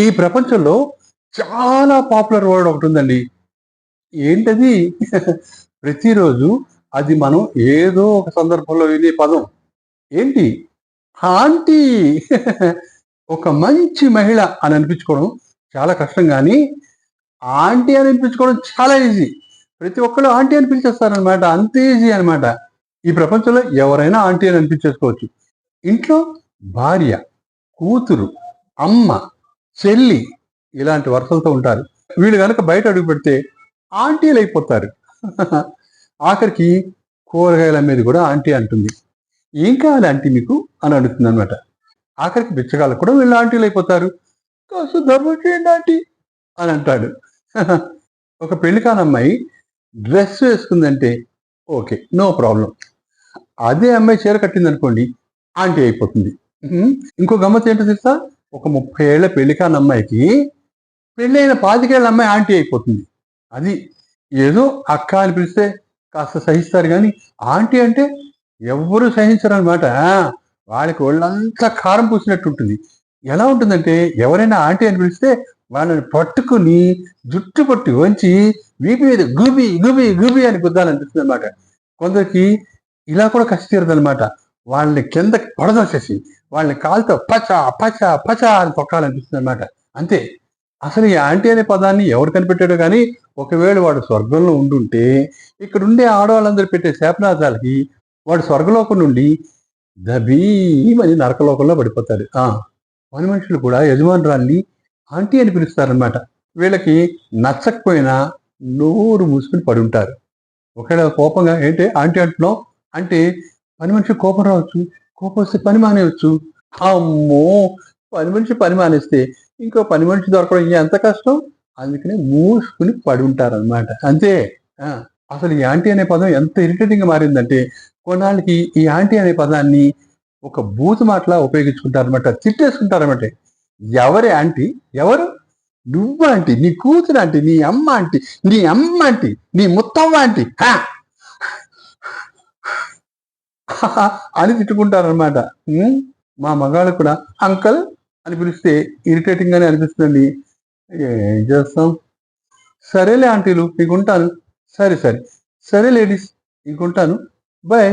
ఈ ప్రపంచంలో చాలా పాపులర్ వర్డ్ ఒకటి ఉందండి. ఏంటది? ప్రతిరోజు అది మనం ఏదో ఒక సందర్భంలో వినే పదం. ఏంటి? ఆంటీ. ఒక మంచి మహిళ అని అనిపించుకోవడం చాలా కష్టం గానీ, ఆంటీ అని అనిపించుకోవడం చాలా ఈజీ. ప్రతి ఒక్కళ్ళు ఆంటీ అని పిలిచేస్తారనమాట. అంత ఈజీ అనమాట. ఈ ప్రపంచంలో ఎవరైనా ఆంటీ అని అనిపించేసుకోవచ్చు. ఇంట్లో భార్య, కూతురు, అమ్మ, చెల్లి ఇలాంటి వరుసలతో ఉంటారు. వీళ్ళు గనక బయట అడుగు పెడితే ఆంటీలయిపోతారు. ఆఖరికి కూరగాయల మీద కూడా ఆంటీ అంటుంది. ఏం కావాలి ఆంటీ మీకు అని అడుగుతుంది అనమాట. ఆఖరికి బిచ్చగాళ్ళకు కూడా వీళ్ళు ఆంటీలు అయిపోతారు. కాస్త ధర్మం చేయండి ఆంటీ అని అంటాడు. ఒక పెళ్లి కానమ్మాయి డ్రెస్ వేసుకుందంటే ఓకే, నో ప్రాబ్లం. అదే అమ్మాయి చీర కట్టింది అనుకోండి, ఆంటీ అయిపోతుంది. ఇంకో గమ్మత్ ఏంటో తెలుసా? ఒక 30 ఏళ్ల పెళ్లి కాని అమ్మాయికి పెళ్ళైన 25 ఏళ్ల అమ్మాయి ఆంటీ అయిపోతుంది. అది ఏదో అక్క అని పిలిస్తే కాస్త సహిస్తారు కానీ ఆంటీ అంటే ఎవ్వరూ సహించరు అనమాట. వాళ్ళకి ఒళ్ళంతా కారం పూసినట్టు ఉంటుంది. ఎలా ఉంటుందంటే ఎవరైనా ఆంటీ అని పిలిస్తే వాళ్ళని పట్టుకుని జుట్టు పట్టి వంచి వీపి మీద గుబి గుబి గుబి అని గుద్దాలనిపిస్తుంది అనమాట. కొందరికి ఇలా కూడా కసి తీరదనమాట. వాళ్ళని కిందకి పడదోసేసి వాళ్ళని కాలుతో పచా పచా పచా అని తొక్కాలనిపిస్తుంది అనమాట. అంతే. అసలు ఈ ఆంటీ అనే పదాన్ని ఎవరు కనిపెట్టాడో కానీ ఒకవేళ వాడు స్వర్గంలో ఉండుంటే ఇక్కడుండే ఆడవాళ్ళందరూ పెట్టే శాపనార్థాలకి వాడు స్వర్గలోకం నుండి దబీమని నరకలోకంలో పడిపోతాడు. పని మనుషులు కూడా యజమానురాల్ని ఆంటీ అని పిలుస్తారనమాట. వీళ్ళకి నచ్చకపోయినా నోరు మూసుకుని పడి ఉంటారు. ఒకవేళ కోపంగా ఏంటి ఆంటీ అంటున్నావు అంటే పని మనిషి కోపం రావచ్చు, కోపం వస్తే పని మానేయవచ్చు. అమ్మో, పని మనిషి పని మానేస్తే ఇంకో పని మనిషి దొరకడం ఎంత కష్టం. అందుకనే మూసుకుని పడి ఉంటారనమాట. అంతే. అసలు ఈ ఆంటీ అనే పదం ఎంత ఇరిటేటింగ్ గా మారిందంటే కొన్నాళ్ళకి ఈ ఆంటీ అనే పదాన్ని ఒక బూతు మాటలా ఉపయోగించుకుంటారనమాట. తిట్టేసుకుంటారనమాట. ఎవరి ఆంటీ? ఎవరు? నువ్వు ఆంటీ, నీ కూతురు ఆంటీ, నీ అమ్మ ఆంటీ, నీ అమ్మ ఆంటీ, నీ ముత్తమ్మ ఆంటీ అని తిట్టుకుంటారనమాట. మా మగాళ్ళు కూడా అంకల్ అని పిలిస్తే ఇరిటేటింగ్ గానే అనిపిస్తుంది. ఏం చేస్తాం? సరేలే ఆంటీలు, ఇంకుంటాను. సరే సరే సరే లేడీస్, ఇంకుంటాను. బాయ్.